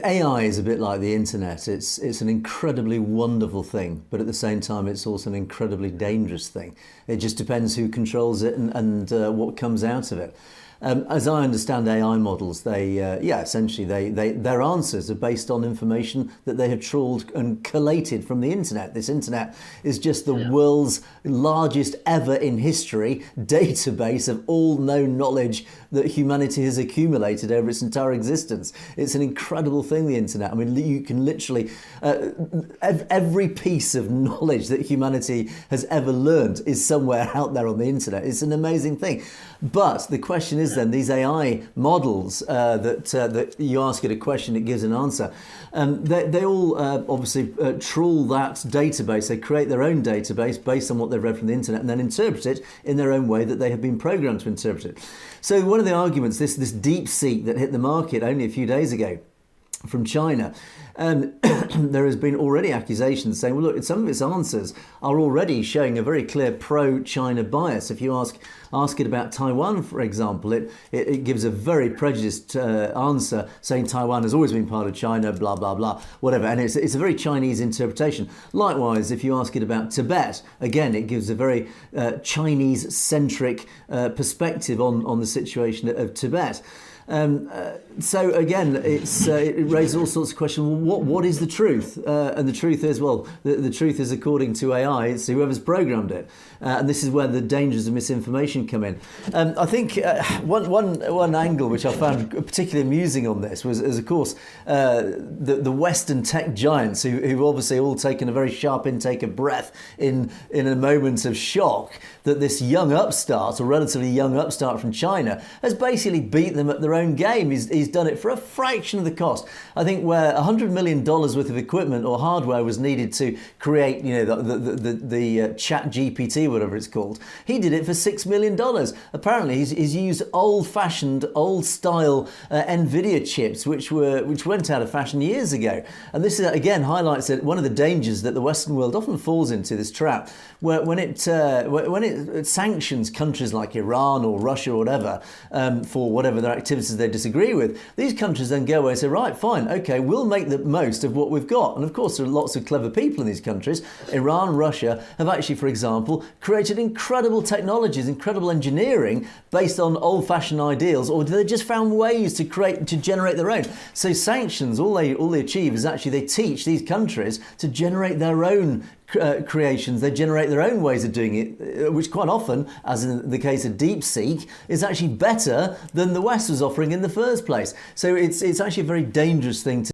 AI is a bit like the internet. It's an incredibly wonderful thing, but at the same time, it's also an incredibly dangerous thing. It just depends who controls it and what comes out of it. As I understand AI models, essentially their answers are based on information that they have trawled and collated from the internet. This internet is just the world's largest ever in history database of all known knowledge that humanity has accumulated over its entire existence. It's an incredible thing, the internet. I mean, you can literally, every piece of knowledge that humanity has ever learned is somewhere out there on the internet. It's an amazing thing. But the question is then, these AI models that you ask it a question, it gives an answer. They all obviously trawl that database. They create their own database based on what they've read from the internet and then interpret it in their own way that they have been programmed to interpret it. So one of the arguments, this DeepSeek that hit the market only a few days ago from China, there has been already accusations saying, well, look, some of its answers are already showing a very clear pro-China bias. If you ask it about Taiwan, for example, it gives a very prejudiced answer, saying Taiwan has always been part of China, blah, blah, blah, whatever. And it's a very Chinese interpretation. Likewise, if you ask it about Tibet, again, it gives a very Chinese-centric perspective on the situation of Tibet. So again, it raises all sorts of questions. Well, what is the truth? And the truth is, well, the truth is, according to AI, it's whoever's programmed it. And this is where the dangers of misinformation come in. I think one angle which I found particularly amusing on this was of course, the Western tech giants who've obviously all taken a very sharp intake of breath in a moment of shock that this young upstart, or relatively young upstart from China, has basically beat them at their own game. He's done it for a fraction of the cost. I think where $100 million worth of equipment or hardware was needed to create, the chat GPT, whatever it's called, he did it for $6 million. Apparently he's used old-fashioned, old-style NVIDIA chips which went out of fashion years ago. And this again highlights that one of the dangers that the Western world often falls into, this trap, where when it sanctions countries like Iran or Russia or whatever for whatever their activities they disagree with, these countries then go away and say, right, fine, okay, we'll make the most of what we've got. And of course, there are lots of clever people in these countries. Iran, Russia have actually, for example, created incredible technologies, incredible engineering based on old-fashioned ideals, or they just found ways to generate their own. So sanctions, all they achieve is actually they teach these countries to generate their own creations. They generate their own ways of doing it, which quite often, as in the case of DeepSeek, is actually better than the West was offering in the first place. So it's actually a very dangerous thing to